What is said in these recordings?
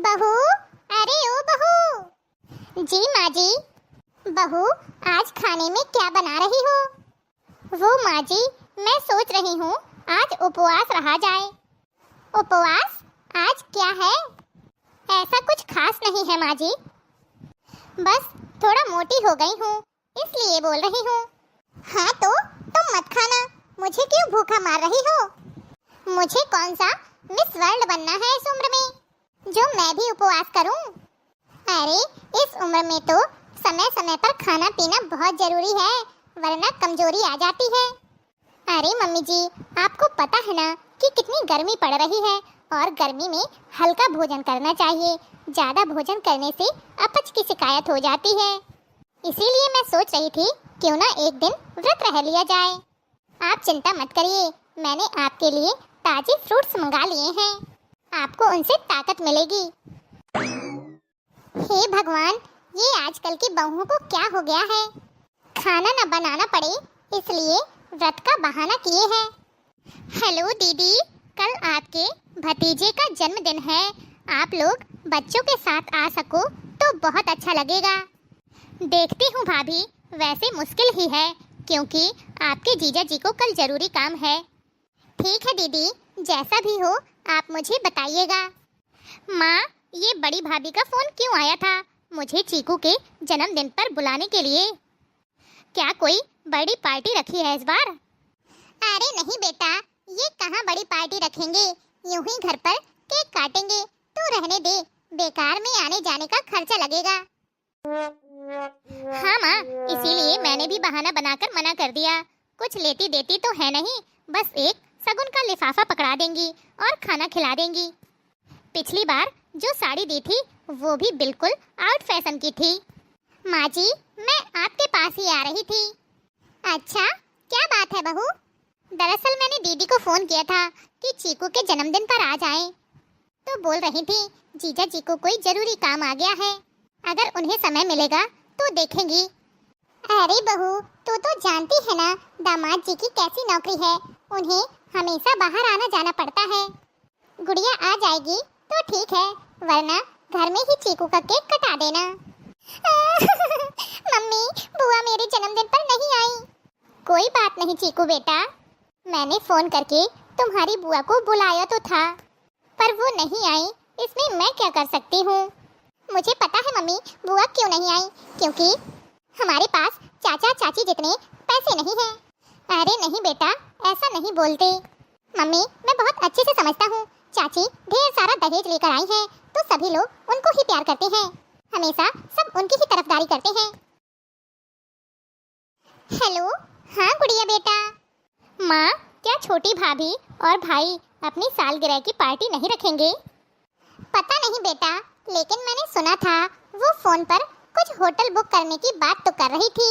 बहू, अरे ओ बहू। जी माँ जी। बहू, आज खाने में क्या बना रही हो? वो माँ जी, मैं सोच रही हूँ आज उपवास रहा जाए। उपवास? आज क्या है? ऐसा कुछ खास नहीं है माँ जी, बस थोड़ा मोटी हो गई हूँ इसलिए बोल रही हूँ। हाँ तो तुम मत खाना, मुझे क्यों भूखा मार रही हो? मुझे कौन सा मिस वर्ल्ड बनना है इस उम्र में जो मैं भी उपवास करूं? अरे इस उम्र में तो समय समय पर खाना पीना बहुत जरूरी है, वरना कमजोरी आ जाती है। अरे मम्मी जी, आपको पता है ना कि कितनी गर्मी पड़ रही है और गर्मी में हल्का भोजन करना चाहिए। ज्यादा भोजन करने से अपच की शिकायत हो जाती है। इसीलिए मैं सोच रही थी क्यों ना एक दिन व्रत रह लिया जाए। आप चिंता मत करिए, मैंने आपके लिए ताजे फ्रूट्स मंगा लिए हैं, आपको उनसे ताकत मिलेगी। हे भगवान, ये आजकल की बहुओं को क्या हो गया है? खाना न बनाना पड़े इसलिए व्रत का बहाना किए हैं। हेलो दीदी, कल आपके भतीजे का जन्मदिन है, आप लोग बच्चों के साथ आ सको तो बहुत अच्छा लगेगा। देखती हूँ भाभी, वैसे मुश्किल ही है क्योंकि आपके जीजा जी को कल जरूरी काम है। ठीक है दीदी, जैसा भी हो आप मुझे बताइएगा। माँ, ये बड़ी भाभी का फोन क्यों आया था मुझे चीकू के जन्मदिन पर बुलाने के लिए? क्या कोई बड़ी पार्टी रखी है इस बार? अरे नहीं बेटा, ये कहाँ बड़ी पार्टी रखेंगे, यूं ही घर पर केक काटेंगे। तू रहने दे, बेकार में आने जाने का खर्चा लगेगा। हाँ माँ, इसीलिए मैंने भी बहाना बनाकर मना कर दिया। कुछ लेती देती तो है नहीं, बस एक सगुन का लिफाफा पकड़ा देंगी और खाना खिला देंगी। पिछली बार जो साड़ी दी थी वो भी बिल्कुल आउट फैशन की थी। माँ जी, मैं आपके पास ही आ रही थी। अच्छा, क्या बात है बहू? दरअसल मैंने दीदी को फोन किया था कि चीकू के जन्मदिन पर आ जाएं। तो बोल रही थी जीजा जी को कोई जरूरी काम आ गया है, अगर उन्हें समय मिलेगा तो देखेंगी। अरे बहू, तू तो जानती है ना दामाद जी की कैसी नौकरी है, उन्हें हमेशा बाहर आना जाना पड़ता है। गुड़िया आ जाएगी तो ठीक है, वरना घर में ही चीकू का केक कटा देना। मम्मी, बुआ मेरे जन्मदिन पर नहीं आई। कोई बात नहीं चीकू बेटा, मैंने फोन करके तुम्हारी बुआ को बुलाया तो था, पर वो नहीं आई, इसमें मैं क्या कर सकती हूँ? मुझे पता है मम्मी, बुआ क्यों नहीं आई, क्योंकि हमारे पास चाचा चाची जितने पैसे नहीं हैं। अरे नहीं बेटा, ऐसा नहीं बोलते। मम्मी, मैं बहुत अच्छे से समझता हूँ, चाची ढेर सारा दहेज लेकर आई हैं, तो सभी लोग उनको ही प्यार करते हैं, हमेशा सब उनकी ही तरफदारी करते हैं। हेलो, हाँ गुड़िया बेटा। माँ, क्या छोटी भाभी और भाई अपनी सालगिरह की पार्टी नहीं रखेंगे? पता नहीं बेटा, लेकिन मैंने सुना था वो फोन पर कुछ होटल बुक करने की बात तो कर रही थी।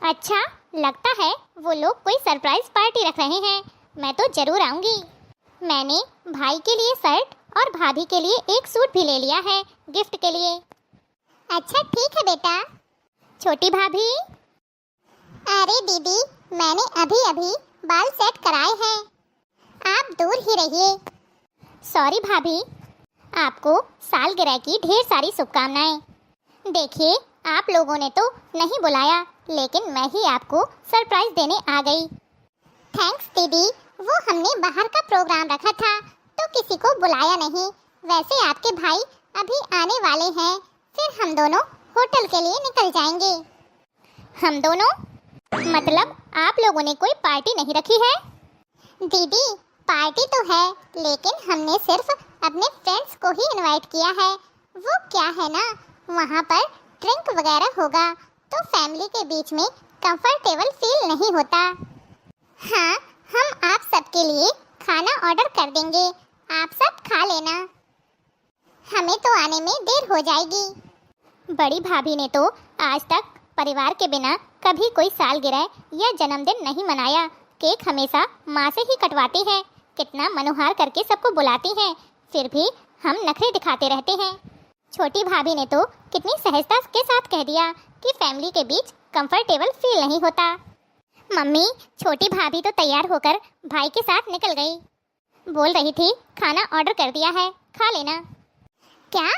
अच्छा, लगता है वो लोग कोई सरप्राइज पार्टी रख रहे हैं, मैं तो जरूर आऊंगी। मैंने भाई के लिए शर्ट और भाभी के लिए एक सूट भी ले लिया है गिफ्ट के लिए। अच्छा ठीक है बेटा। छोटी भाभी? अरे दीदी, मैंने अभी अभी बाल सेट कराए हैं, आप दूर ही रहिए। सॉरी भाभी, आपको सालगिरह की ढेर सारी शुभकामनाएं। देखिए, आप लोगों ने तो नहीं बुलाया, लेकिन मैं ही आपको सरप्राइज देने आ गई। थैंक्स दीदी, वो हमने बाहर का प्रोग्राम रखा था तो किसी को बुलाया नहीं। वैसे आपके भाई अभी आने वाले हैं, फिर हम दोनों होटल के लिए निकल जाएंगे। हम दोनों? मतलब आप लोगों ने कोई पार्टी नहीं रखी है? दीदी, पार्टी तो है, लेकिन हमने सिर्फ अपने फ्रेंड्स को ही इनवाइट किया है। वो क्या है ना, वहाँ पर ड्रिंक वगैरह होगा तो फैमिली के बीच में कंफर्टेबल फील नहीं होता। हाँ, हम आप सबके लिए खाना ऑर्डर कर देंगे, आप सब खा लेना, हमें तो आने में देर हो जाएगी। बड़ी भाभी ने तो आज तक परिवार के बिना कभी कोई सालगिरह या जन्मदिन नहीं मनाया, केक हमेशा माँ से ही कटवाती है, कितना मनोहार करके सबको बुलाती हैं, फिर भी हम नखरे दिखाते रहते हैं। छोटी भाभी ने तो कितनी सहजता के साथ कह दिया कि फैमिली के बीच कंफर्टेबल फील नहीं होता। मम्मी, छोटी भाभी तो तैयार होकर भाई के साथ निकल गई, बोल रही थी खाना ऑर्डर कर दिया है, खा लेना। क्या?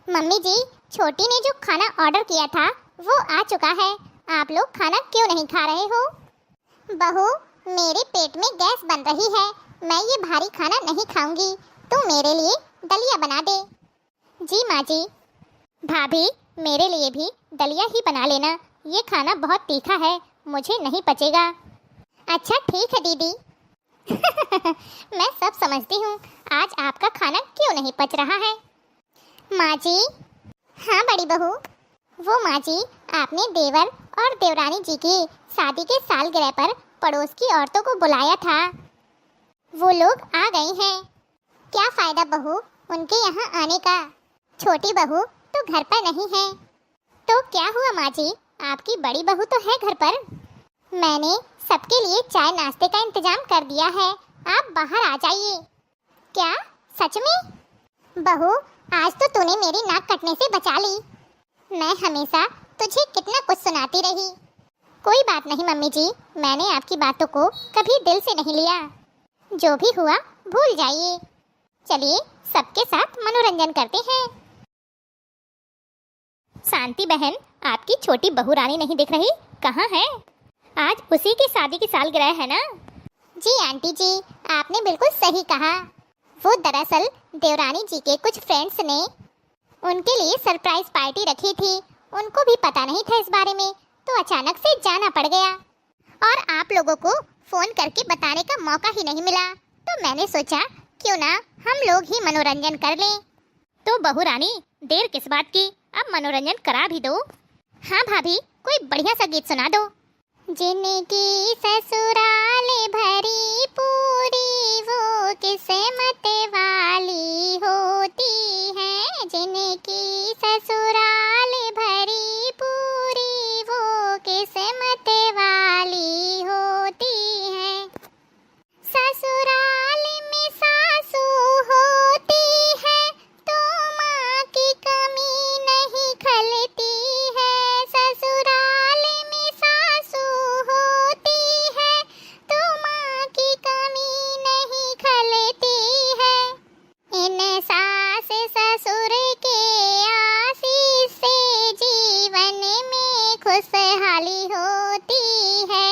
मम्मी जी, छोटी ने जो खाना ऑर्डर किया था वो आ चुका है। आप लोग खाना क्यों नहीं खा रहे हो? बहू, मेरे पेट में गैस बन रही है, मैं ये भारी खाना नहीं खाऊंगी। तू मेरे लिए दलिया बना दे। जी माँ जी। भाभी, मेरे लिए भी दलिया ही बना लेना, ये खाना बहुत तीखा है, मुझे नहीं पचेगा। अच्छा ठीक है दीदी। मैं सब समझती हूँ, आज आपका खाना क्यों नहीं पच रहा है। माँ जी। हाँ बड़ी बहू। वो माँ जी, आपने देवर और देवरानी जी की शादी के सालगिरह पर पड़ोस की औरतों को बुलाया था, वो लोग आ गई हैं। क्या फायदा बहू उनके यहाँ आने का, छोटी बहू तो घर पर नहीं है। तो क्या हुआ माँ जी, आपकी बड़ी बहू तो है घर पर। मैंने सबके लिए चाय नाश्ते का इंतजाम कर दिया है, आप बाहर आ जाइए। क्या सच में? बहू, आज तो तूने मेरी नाक कटने से बचा ली। मैं हमेशा तुझे कितना कुछ सुनाती रही। कोई बात नहीं मम्मी जी, मैंने आपकी बातों को कभी दिल से नहीं लिया। जो भी हुआ भूल जाइए। चलिए सबके साथ मनोरंजन करते हैं। शांति बहन, आपकी छोटी बहू रानी नहीं दिख रही, कहाँ है? आज उसी की शादी की सालगिरह है ना? जी आंटी जी, आपने बिल्कुल सही कहा। वो दरअसल देवरानी जी के कुछ फ्रेंड्स ने उनके लिए सरप्राइज पार्टी रखी थी, उनको भी पता नहीं था इस बारे में, तो अचानक से जाना पड़ गया और आप लोगों को फोन करके बताने का मौका ही नहीं मिला, तो मैंने सोचा क्यों ना हम लोग ही मनोरंजन कर लें। तो बहू रानी, देर किस बात की, अब मनोरंजन करा भी दो। हाँ भाभी, कोई बढ़िया सा गीत सुना दो। जिनकी ससुराल भरी पूरी वो किस्मत वाली होती है, जिनकी ससुराल भरी पूरी वो किस्मत वाली होती है। ससुराल में सासू होती है तो माँ की कमी नहीं खलती है। ससुराल में सासू होती है तो माँ की कमी नहीं खलती है। इन सास ससुर के आशीष से जीवन में खुशहाली होती है।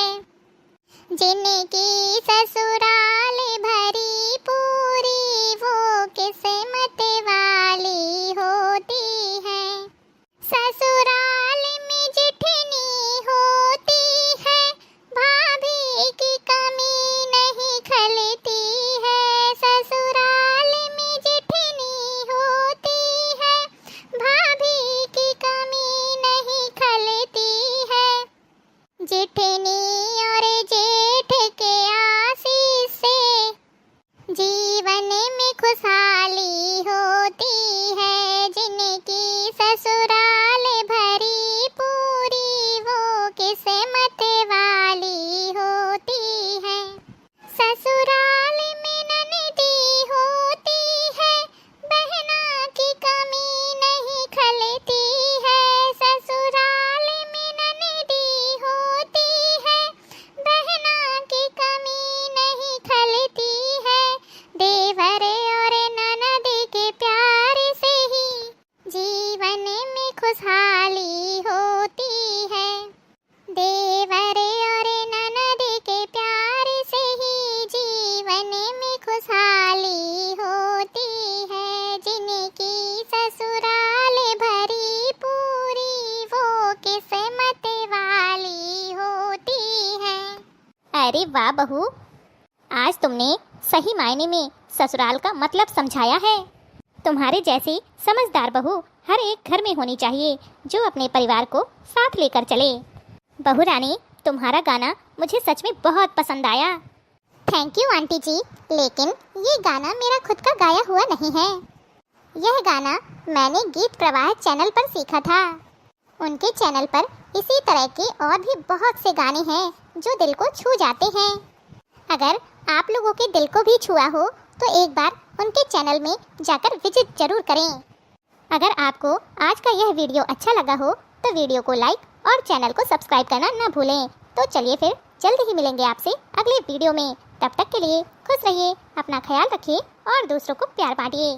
जिनकी ससुराल भरी पूरी वो किस्मत वाली होती है। ससुराल में जिठनी होती है, भाभी की कमी नहीं खलती है। ससुराल में जिठनी होती है, भाभी की कमी नहीं खलती है। जिठनी और जेठ के आशीष से जीवन में खुशहाली होती है। जिनकी ससुराल भरी पूरी वो किस्मत वाली होती है। ससुराल में ननदी होती है, बहना की कमी नहीं खलती है। ससुराल में ननदी होती है, बहना की कमी नहीं खलती है। देवर और ननद के प्यार से ही जीवन में खुशहाली होती है। देवर और ननद के प्यार से ही जीवन में खुशहाली होती है। जिनकी ससुराल भरी पूरी वो किस्मत वाली होती है। अरे वाह बहू, आज तुमने सही मायने में ससुराल का मतलब समझाया है। तुम्हारे जैसी समझदार बहू हर एक घर में होनी चाहिए, जो अपने परिवार को साथ लेकर चले। बहू रानी, तुम्हारा गाना मुझे सच में बहुत पसंद आया। थैंक यू आंटी जी, लेकिन ये गाना मेरा खुद का गाया हुआ नहीं है। यह गाना मैंने गीत प्रवाह चैनल पर सीखा था। उनके चैनल पर इसी तरह के और भी बहुत से गाने हैं जो दिल को छू जाते हैं। अगर आप लोगों के दिल को भी छुआ हो तो एक बार उनके चैनल में जाकर विजिट जरूर करें। अगर आपको आज का यह वीडियो अच्छा लगा हो तो वीडियो को लाइक और चैनल को सब्सक्राइब करना ना भूलें। तो चलिए फिर जल्द ही मिलेंगे आपसे अगले वीडियो में। तब तक के लिए खुश रहिए, अपना ख्याल रखिए और दूसरों को प्यार बांटिए।